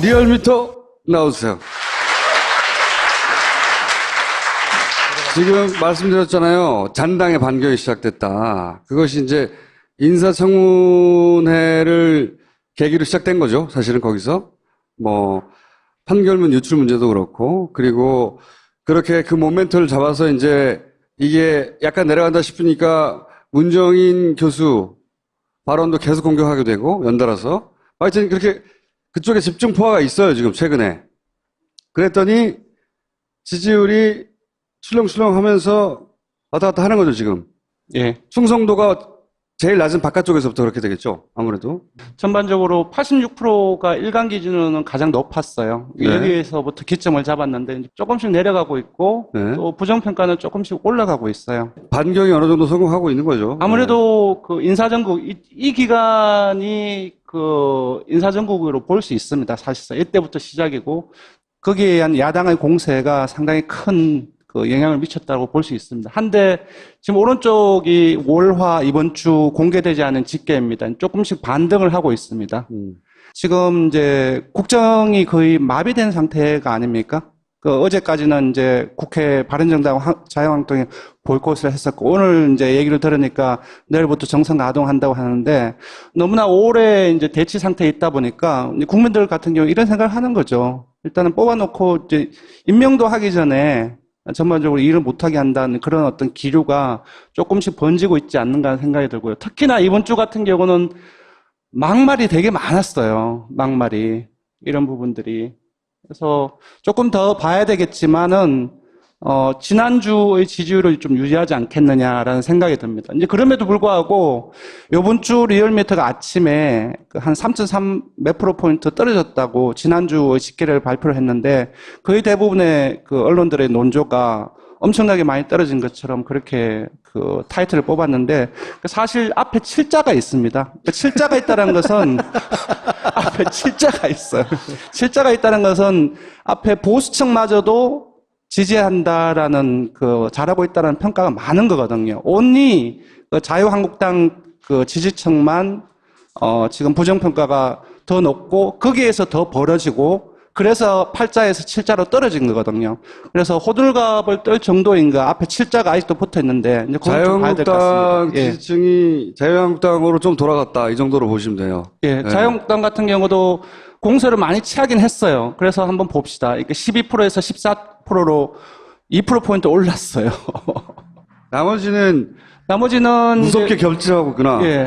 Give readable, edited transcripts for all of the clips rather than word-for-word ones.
리얼미터 나오세요. 지금 말씀드렸잖아요. 잔당의 반격이 시작됐다. 그것이 이제 인사청문회를 계기로 시작된 거죠. 사실은 거기서. 뭐, 판결문 유출 문제도 그렇고, 그리고 그렇게 그 모멘트를 잡아서 이제 이게 약간 내려간다 싶으니까 문정인 교수 발언도 계속 공격하게 되고, 연달아서. 하여튼 그렇게 그쪽에 집중 포화가 있어요, 지금 최근에. 그랬더니 지지율이 출렁출렁 하면서 왔다 갔다 하는 거죠, 지금. 예. 충성도가 제일 낮은 바깥쪽에서부터 그렇게 되겠죠, 아무래도. 전반적으로 86%가 일간 기준으로는 가장 높았어요. 네. 여기에서부터 기점을 잡았는데 조금씩 내려가고 있고 네. 또 부정평가는 조금씩 올라가고 있어요. 반경이 어느 정도 성공하고 있는 거죠. 아무래도 그 인사정국, 이 기간이 그 인사정국으로 볼 수 있습니다. 사실상 이때부터 시작이고 거기에 의한 야당의 공세가 상당히 큰 그 영향을 미쳤다고 볼 수 있습니다. 한데 지금 오른쪽이 월화 이번 주 공개되지 않은 집계입니다. 조금씩 반등을 하고 있습니다. 지금 이제 국정이 거의 마비된 상태가 아닙니까? 그 어제까지는 이제 국회 바른정당 자유한국당이 보이콧을 했었고 오늘 이제 얘기를 들으니까 내일부터 정상 가동한다고 하는데 너무나 오래 이제 대치 상태에 있다 보니까 국민들 같은 경우 이런 생각을 하는 거죠. 일단은 뽑아놓고 이제 임명도 하기 전에 전반적으로 일을 못하게 한다는 그런 어떤 기류가 조금씩 번지고 있지 않는가 하는 생각이 들고요. 특히나 이번 주 같은 경우는 막말이 되게 많았어요. 막말이. 이런 부분들이. 그래서 조금 더 봐야 되겠지만은, 지난주의 지지율을 좀 유지하지 않겠느냐라는 생각이 듭니다. 이제 그럼에도 불구하고, 요번 주 리얼미터가 아침에 한 3.3 몇 프로포인트 떨어졌다고 지난주의 집계를 발표를 했는데, 거의 대부분의 그 언론들의 논조가 엄청나게 많이 떨어진 것처럼 그렇게 그 타이틀을 뽑았는데, 사실 앞에 7자가 있습니다. 7자가 있다는 것은, 앞에 7자가 있어요. 7자가 있다는 것은 앞에 보수층마저도 지지한다라는 그 잘하고 있다는 평가가 많은 거거든요. 온리 그 자유한국당 그 지지층만 지금 부정평가가 더 높고 거기에서 더 벌어지고 그래서 8자에서 7자로 떨어진 거거든요. 그래서 호들갑을 떨 정도인가 앞에 7자가 아직도 붙어 있는데 이제 그건 좀 봐야 될 것 자유한국당 같습니다. 예. 지지층이 자유한국당으로 좀 돌아갔다. 이 정도로 보시면 돼요. 예, 자유한국당 같은 경우도 공세를 많이 취하긴 했어요. 그래서 한번 봅시다. 이게 12%에서 14%로 2%포인트 올랐어요. 나머지는 이제, 무섭게 결집하고 있구나. 예.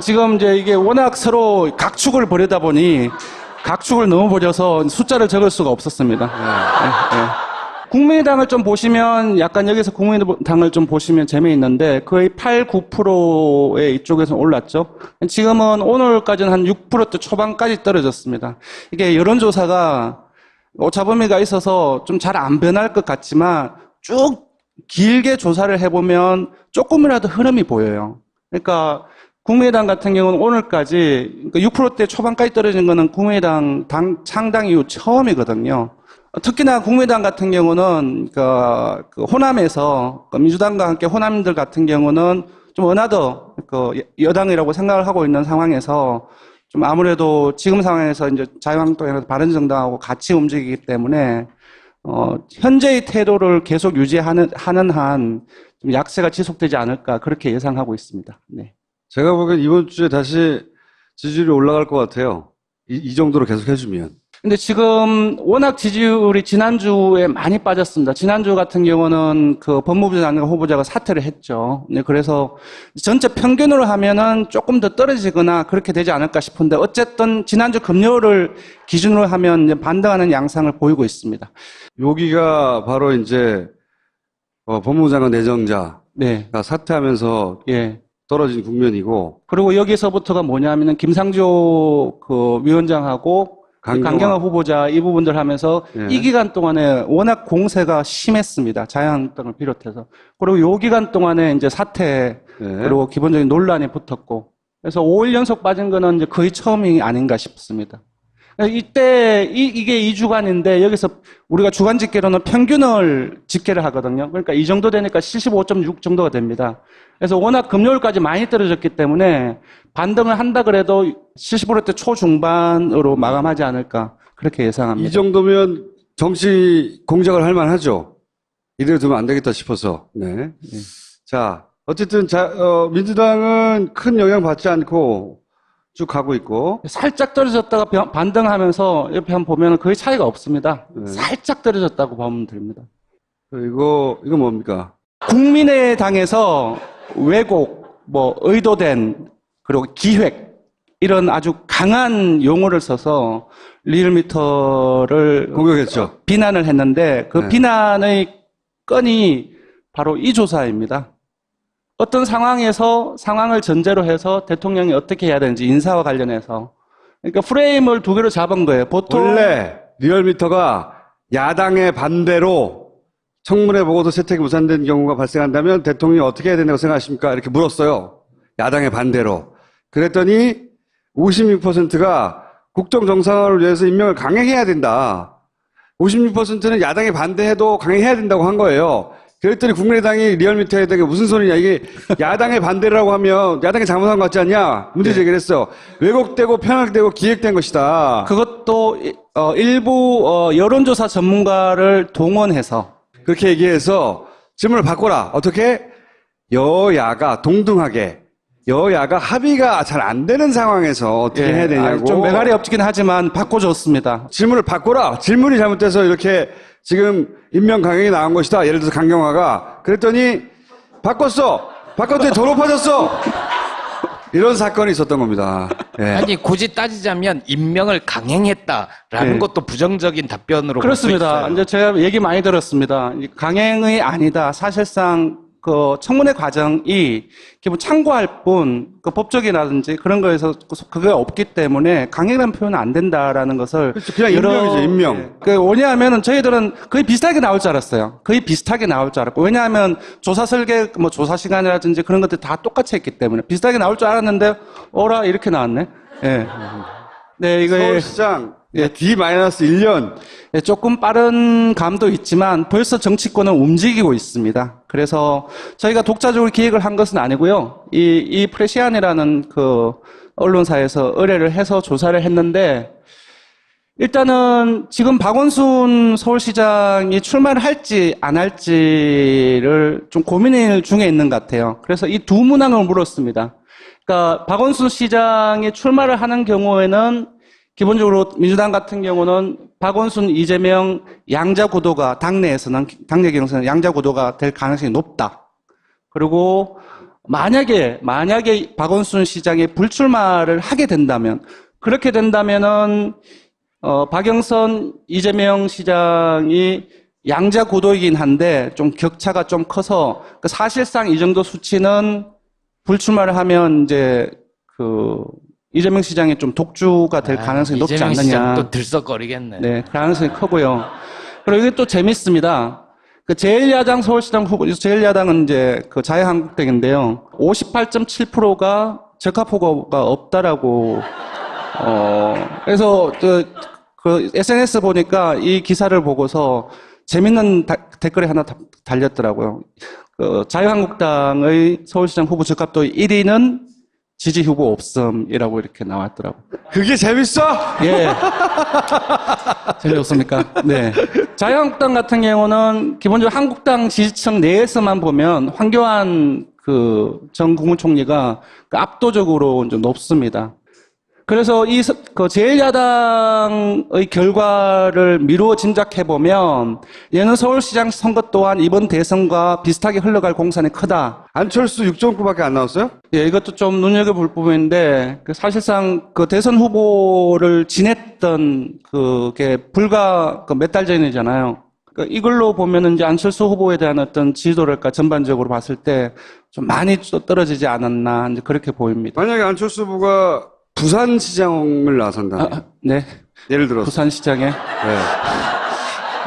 지금 이제 이게 워낙 서로 각축을 벌이다 보니 각축을 너무 벌여서 숫자를 적을 수가 없었습니다. 예, 예. 국민의당을 좀 보시면 약간 여기서 국민의당을 좀 보시면 재미있는데 거의 8, 9%의 이쪽에서 올랐죠. 지금은 오늘까지는 한 6%대 초반까지 떨어졌습니다. 이게 여론조사가 오차범위가 있어서 좀 잘 안 변할 것 같지만 쭉 길게 조사를 해보면 조금이라도 흐름이 보여요. 그러니까 국민의당 같은 경우는 오늘까지 6%대 초반까지 떨어진 거는 국민의당 창당 이후 처음이거든요. 특히나 국민의당 같은 경우는 그 호남에서 민주당과 함께 호남들 같은 경우는 좀 어나더 그 여당이라고 생각을 하고 있는 상황에서 좀 아무래도 지금 상황에서 이제 자유한국당이나 바른정당하고 같이 움직이기 때문에 현재의 태도를 계속 유지하는 한 좀 약세가 지속되지 않을까 그렇게 예상하고 있습니다. 네. 제가 보기엔 이번 주에 다시 지지율이 올라갈 것 같아요. 이 정도로 계속 해주면. 근데 지금 워낙 지지율이 지난주에 많이 빠졌습니다. 지난주 같은 경우는 그 법무부 장관 후보자가 사퇴를 했죠. 네, 그래서 전체 평균으로 하면은 조금 더 떨어지거나 그렇게 되지 않을까 싶은데 어쨌든 지난주 금요일을 기준으로 하면 이제 반등하는 양상을 보이고 있습니다. 여기가 바로 이제 법무부 장관 내정자가 네. 사퇴하면서 예. 떨어진 국면이고 그리고 여기서부터가 뭐냐면은 김상조 그 위원장하고 강경화 후보자 이 부분들 하면서 예. 이 기간 동안에 워낙 공세가 심했습니다. 자유한국당을 비롯해서. 그리고 요 기간 동안에 이제 사태 예. 그리고 기본적인 논란이 붙었고. 그래서 5일 연속 빠진 거는 이제 거의 처음이 아닌가 싶습니다. 이때 이게 2주간인데 여기서 우리가 주간 집계로는 평균을 집계를 하거든요. 그러니까 이 정도 되니까 75.6 정도가 됩니다. 그래서 워낙 금요일까지 많이 떨어졌기 때문에 반등을 한다 그래도 70%대 초중반으로 마감하지 않을까 그렇게 예상합니다. 이 정도면 정치 공작을 할 만하죠. 이대로 두면 안 되겠다 싶어서. 네. 자, 어쨌든 민주당은 큰 영향 받지 않고 쭉 가고 있고. 살짝 떨어졌다가 반등하면서 옆에 한번 보면 거의 차이가 없습니다. 네. 살짝 떨어졌다고 보면 됩니다. 그리고 이거 뭡니까? 국민의당에서 왜곡, 의도된, 그리고 기획, 이런 아주 강한 용어를 써서 리얼미터를 공격했죠. 비난을 했는데 그 네. 비난의 건이 바로 이 조사입니다. 어떤 상황에서 상황을 전제로 해서 대통령이 어떻게 해야 되는지 인사와 관련해서 그러니까 프레임을 두 개로 잡은 거예요. 보통 원래 리얼미터가 야당의 반대로 청문회 보고서 채택이 무산된 경우가 발생한다면 대통령이 어떻게 해야 된다고 생각하십니까? 이렇게 물었어요. 야당의 반대로. 그랬더니 56%가 국정정상화를 위해서 임명을 강행해야 된다. 56%는 야당이 반대해도 강행해야 된다고 한 거예요. 그랬더니 국민의당이 리얼미터에 대해 무슨 소리냐. 이게 야당의 반대라고 하면 야당이 잘못한 것 같지 않냐. 문제 제기를 했어. 왜곡되고 편향되고 기획된 것이다. 그것도 일부 여론조사 전문가를 동원해서 그렇게 얘기해서 질문을 바꿔라. 어떻게? 여야가 동등하게 여야가 합의가 잘 안 되는 상황에서 어떻게 해야 되냐고. 좀 매갈이 없긴 하지만 바꿔줬습니다. 질문을 바꿔라. 질문이 잘못돼서 이렇게 지금 임명 강행이 나온 것이다. 예를 들어서 강경화가. 그랬더니 바꿨어. 바꿨더니 더 높아졌어. 이런 사건이 있었던 겁니다. 예. 아니 굳이 따지자면 임명을 강행했다라는 네. 것도 부정적인 답변으로 그렇습니다. 볼수 있어요. 이제 제가 얘기 많이 들었습니다. 강행이 아니다. 사실상 그 청문회 과정이 기본 참고할 뿐, 그 법적이라든지 그런 거에서 그게 없기 때문에 강행이라는 표현은 안 된다라는 것을. 그렇죠. 그냥 임명이죠, 임명. 왜냐하면 저희들은 거의 비슷하게 나올 줄 알았어요. 거의 비슷하게 나올 줄 알았고. 왜냐하면 조사 설계, 조사 시간이라든지 그런 것들 다 똑같이 했기 때문에 비슷하게 나올 줄 알았는데, 어라, 이렇게 나왔네. 예. 네, 이거. 서울시장 D-1년. 예, 조금 빠른 감도 있지만 벌써 정치권은 움직이고 있습니다. 그래서 저희가 독자적으로 기획을 한 것은 아니고요. 이 프레시안이라는 그 언론사에서 의뢰를 해서 조사를 했는데 일단은 지금 박원순 서울시장이 출마를 할지 안 할지를 좀 고민 중에 있는 것 같아요. 그래서 이 두 문항을 물었습니다. 그러니까 박원순 시장이 출마를 하는 경우에는 기본적으로 민주당 같은 경우는 박원순, 이재명 양자 구도가 당내에서는 당내 경선은 양자 구도가 될 가능성이 높다. 그리고 만약에 박원순 시장이 불출마를 하게 된다면 그렇게 된다면은 박영선, 이재명 시장이 양자 구도이긴 한데 좀 격차가 좀 커서 사실상 이 정도 수치는 불출마를 하면 이제 이재명 시장이 좀 독주가 될 가능성이 높지 이재명 않느냐. 시장 또 들썩거리겠네. 네, 가능성이 크고요. 그리고 이게 또 재밌습니다. 제1야당 서울시장 후보, 제1야당은 이제 자유한국당인데요. 58.7%가 적합후보가 없다라고, 그래서 SNS 보니까 이 기사를 보고서 재밌는 댓글이 하나 달렸더라고요. 자유한국당의 서울시장 후보 적합도 1위는 지지 후보 없음이라고 이렇게 나왔더라고요. 그게 재밌어? 예. 재미없습니까? 네. 자유한국당 같은 경우는 기본적으로 한국당 지지층 내에서만 보면 황교안 전 국무총리가 압도적으로 좀 높습니다. 그래서 제1야당의 결과를 미루어 짐작해보면 얘는 서울시장 선거 또한 이번 대선과 비슷하게 흘러갈 공산이 크다. 안철수 6.9밖에 안 나왔어요? 예, 이것도 좀 눈여겨볼 부분인데, 사실상 대선 후보를 지냈던 그게 불과 몇 달 전이잖아요. 이걸로 보면은 이제 안철수 후보에 대한 어떤 지지도랄까 전반적으로 봤을 때 좀 많이 떨어지지 않았나, 이제 그렇게 보입니다. 만약에 안철수 후보가 부산시장을 나선다. 네. 예를 들어서. 부산시장에. 네.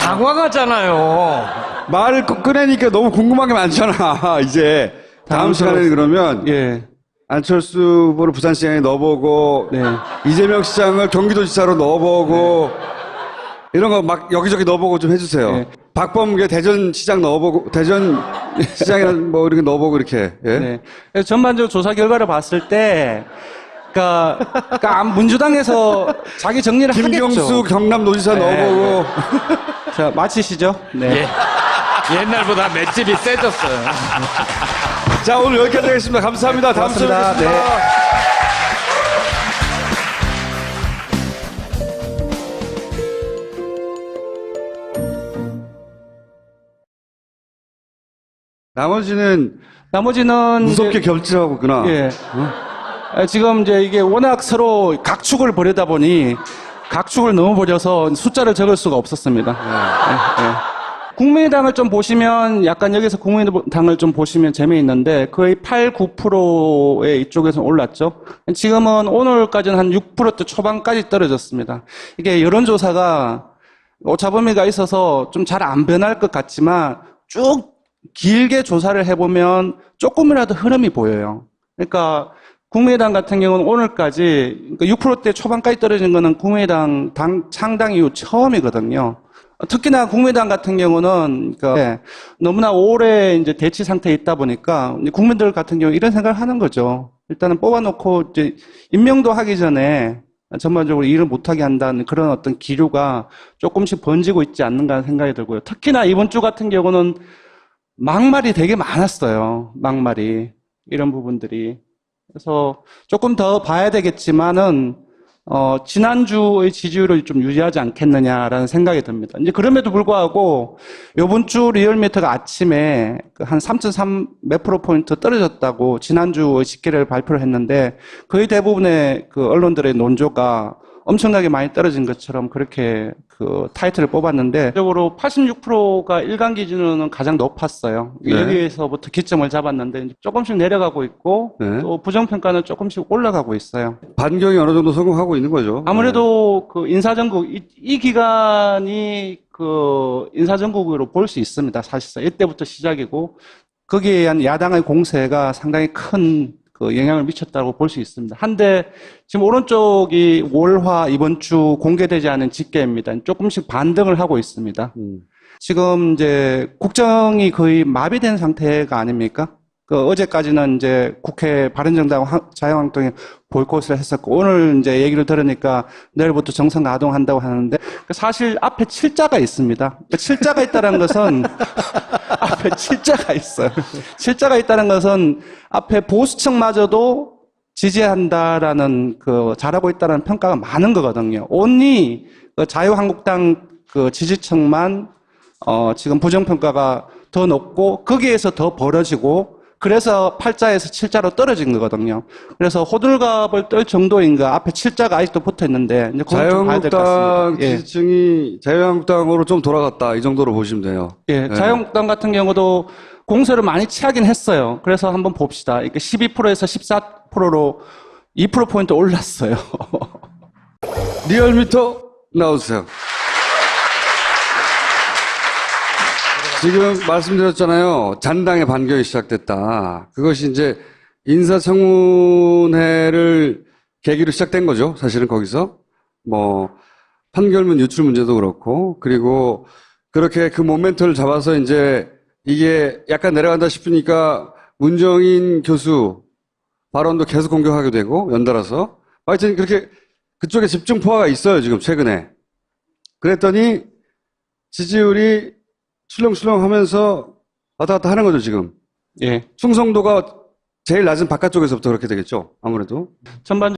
당황하잖아요. 말을 꺼내니까 너무 궁금한 게 많잖아, 이제. 다음 시간에는 그러면. 예. 안철수 후보를 부산시장에 넣어보고, 네. 이재명 시장을 경기도지사로 넣어보고, 이런 거 막 여기저기 넣어보고 좀 해주세요. 네. 박범계 대전시장 넣어보고, 대전시장이나 뭐 이렇게 넣어보고 이렇게. 예? 네. 그래서 전반적으로 조사 결과를 봤을 때, 그러니까 민주당에서 자기 정리를 김경수 하겠죠. 경남도지사 네. 넣어보고. 자, 마치시죠. 네. 예. 옛날보다 맷집이 세졌어요. 자, 오늘 여기까지 하겠습니다. 감사합니다. 다음 주에 고맙습니다. 뵙겠습니다. 나머지는 무섭게 이제, 겹치하고 있구나. 예. 지금 이제 이게 워낙 서로 각축을 벌이다 보니 각축을 너무 벌여서 숫자를 적을 수가 없었습니다. 예, 예. 국민의당을 좀 보시면 약간 여기서 국민의당을 좀 보시면 재미있는데 거의 8, 9%의 이쪽에서 올랐죠. 지금은 오늘까지는 한 6%대 초반까지 떨어졌습니다. 이게 여론조사가 오차범위가 있어서 좀 잘 안 변할 것 같지만 쭉 길게 조사를 해보면 조금이라도 흐름이 보여요. 그러니까 국민의당 같은 경우는 오늘까지 6%대 초반까지 떨어진 거는 국민의당 당 창당 이후 처음이거든요. 특히나 국민의당 같은 경우는 그러니까 너무나 오래 이제 대치 상태에 있다 보니까 국민들 같은 경우 이런 생각을 하는 거죠. 일단은 뽑아놓고 이제 임명도 하기 전에 전반적으로 일을 못하게 한다는 그런 어떤 기류가 조금씩 번지고 있지 않는가 하는 생각이 들고요. 특히나 이번 주 같은 경우는 막말이 되게 많았어요. 막말이. 이런 부분들이. 그래서 조금 더 봐야 되겠지만은, 지난주의 지지율을 좀 유지하지 않겠느냐라는 생각이 듭니다. 이제 그럼에도 불구하고, 요번 주 리얼미터가 아침에 한 3.3 몇 프로포인트 떨어졌다고 지난주의 집계를 발표를 했는데, 거의 대부분의 그 언론들의 논조가 엄청나게 많이 떨어진 것처럼 그렇게 그 타이틀을 뽑았는데, 적으로 86%가 일간 기준으로는 가장 높았어요. 네. 여기에서부터 기점을 잡았는데, 조금씩 내려가고 있고, 네. 또 부정평가는 조금씩 올라가고 있어요. 반경이 어느 정도 성공하고 있는 거죠. 아무래도 그 인사정국, 이 기간이 그 인사정국으로 볼 수 있습니다. 사실상. 이때부터 시작이고, 거기에 의한 야당의 공세가 상당히 큰 그 영향을 미쳤다고 볼 수 있습니다. 한데, 지금 오른쪽이 월화 이번 주 공개되지 않은 집계입니다. 조금씩 반등을 하고 있습니다. 지금 이제 국정이 거의 마비된 상태가 아닙니까? 그 어제까지는 이제 국회 바른정당 자유한국당이 보이콧을 했었고 오늘 이제 얘기를 들으니까 내일부터 정상 가동한다고 하는데 사실 앞에 칠자가 있습니다. 그 칠자가 있다는 것은 앞에 칠자가 있어요. 칠자가 있다는 것은 앞에 보수층마저도 지지한다라는 그 잘하고 있다는 평가가 많은 거거든요. 온리 그 자유한국당 그 지지층만 지금 부정평가가 더 높고 거기에서 더 벌어지고 그래서 8자에서 7자로 떨어진 거거든요. 그래서 호들갑을 떨 정도인가 앞에 7자가 아직도 붙어 있는데 이제 그건 좀 봐야 될 것 자유한국당 같습니다. 예. 지지층이 자유한국당으로 좀 돌아갔다 이 정도로 보시면 돼요. 예, 자유한국당 같은 경우도 공세를 많이 취하긴 했어요. 그래서 한번 봅시다. 이게 12%에서 14%로 2%포인트 올랐어요. 리얼미터 나오세요. 지금 말씀드렸잖아요. 잔당의 반격이 시작됐다. 그것이 이제 인사청문회를 계기로 시작된 거죠. 사실은 거기서. 뭐, 판결문 유출 문제도 그렇고, 그리고 그렇게 그 모멘트를 잡아서 이제 이게 약간 내려간다 싶으니까 문정인 교수 발언도 계속 공격하게 되고, 연달아서. 하여튼 그렇게 그쪽에 집중포화가 있어요, 지금 최근에. 그랬더니 지지율이 출렁출렁 하면서 왔다 갔다 하는 거죠, 지금. 예. 충성도가 제일 낮은 바깥쪽에서부터 그렇게 되겠죠, 아무래도. 전반